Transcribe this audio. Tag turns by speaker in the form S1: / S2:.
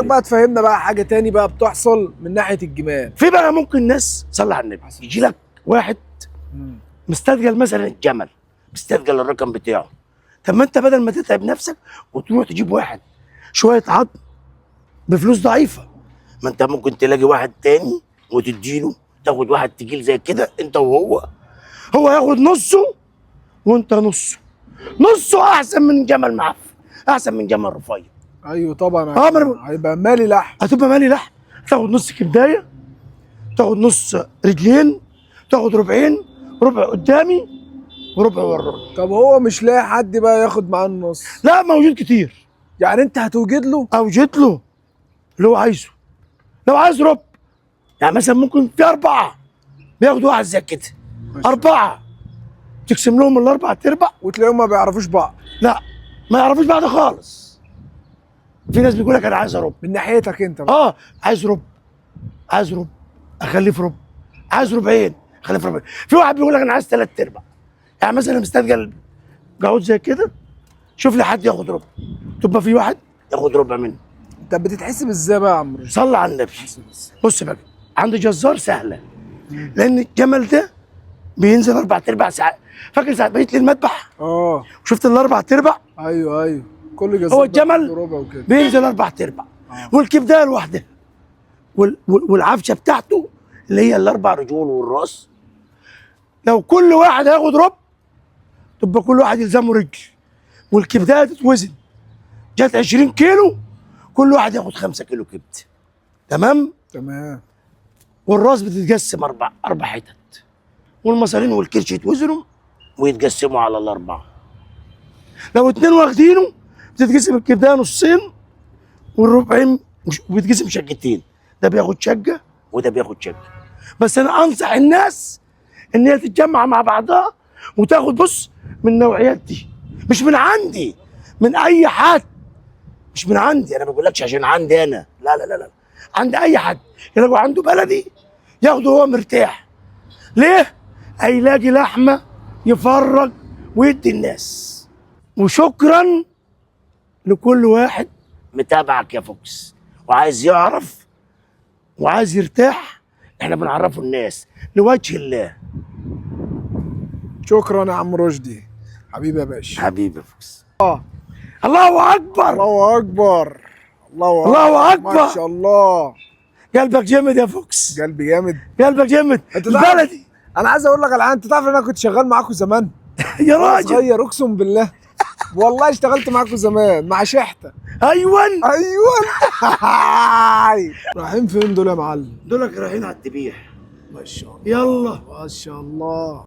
S1: بقى تفهمنا بقى حاجه تاني بقى بتحصل من ناحيه الجمال.
S2: في بقى ممكن ناس صلى على النبي يجي لك واحد مستثقل مثلا الجمل، مستثقل الرقم بتاعه. طب ما انت بدل ما تتعب نفسك وتروح تجيب واحد شويه عظم بفلوس ضعيفه، ما انت ممكن تلاقي واحد تاني وتديله، تاخد واحد تقيل زي كده انت وهو، هو ياخد نصه وانت نصه. نصه احسن من جمل معفن، احسن من جمل رفيع.
S1: ايوه طبعا.
S2: ما
S1: هيبقى مالي لحم.
S2: هتبقى مالي لحم، تاخد نص كبدايه، تاخد نص رجلين، تاخد ربعين، ربع قدامي وربع ورا.
S1: طب هو مش لاقي حد بقى ياخد معاه النص؟
S2: لا موجود كتير.
S1: يعني انت هتوجد له؟
S2: اوجد له اللي هو عايزه. لو عايز ربع، يعني مثلا ممكن في اربعه بياخدوا واحد زي كده، اربعه تقسم لهم الاربع ارباع
S1: وتلاقيهم ما بيعرفوش بعض.
S2: لا ما يعرفوش بعض خالص. في ناس بيقول لك انا عايز ربع
S1: من ناحيتك انت بقى.
S2: عايز ربع، عايز ربع اخليه في ربع، عايز ربعين اخليه في ربع. في واحد بيقول لك انا عايز ثلاث ارباع، يعني مثلا مستثقل جعود زي كده، شوف لي حد ياخد ربع، تبقى في واحد ياخد ربع منه.
S1: طب بتتحسب ازاي بقى يا عمرو؟
S2: صلى على النبي. بص بقى، عند جزار سهله، لان الجمل ده بينزل اربع ارباع ساعه. فاكر ساعه بقيت لي المذبح؟ شفت الاربع ارباع؟
S1: ايوه كل جزار
S2: هو الجمل
S1: ربع وكده
S2: بينزل اربع ارباع، والكبدايه لوحدها، والعفشه بتاعته اللي هي الاربع رجول والراس. لو كل واحد هياخد ربع تبقى كل واحد يلزمه رجل، والكبدايه تتوزن، جت 20 كيلو كل واحد ياخد 5 كيلو كبده. تمام؟ والراس بتتقسم اربع حتت، والمصارين والكرش يتوزنوا ويتقسموا على الاربعه. لو اتنين واخدينه بتتقسم الكبدايه نصين والربعين وبيتقسم شقتين، ده بياخد شقه وده بياخد شقه. بس انا انصح الناس ان هي تتجمع مع بعضها وتاخد، بص، من النوعيات دي، مش من عندي، من اي حد. مش من عندي، انا ما بقولكش عشان عندي انا، لا لا لا لا، عند اي حد يلاقوا عنده بلدي ياخده هو مرتاح. ليه؟ هيلاقي لحمه يفرج ويدي الناس. وشكرا لكل واحد متابعك يا فوكس وعايز يعرف وعايز يرتاح. احنا بنعرفه الناس لوجه الله.
S1: شكرا يا عم رشدي، حبيبي يا باشا.
S2: حبيبي يا فوكس. الله اكبر،
S1: الله اكبر،
S2: الله اكبر،
S1: ما شاء الله.
S2: قلبك جامد يا فوكس.
S1: قلبي جامد،
S2: قلبك جامد. البلدي.
S1: انا عايز اقول لك على حاجه، انت تعرف ان انا كنت شغال معاكم زمان؟
S2: يا راجل
S1: صغير اقسم بالله، والله اشتغلت معاكم زمان مع شحته.
S2: ايوه
S1: رايحين فين دول يا معلم؟
S2: دولك رايحين على الذبيح.
S1: ما شاء الله،
S2: يلا
S1: ما شاء الله.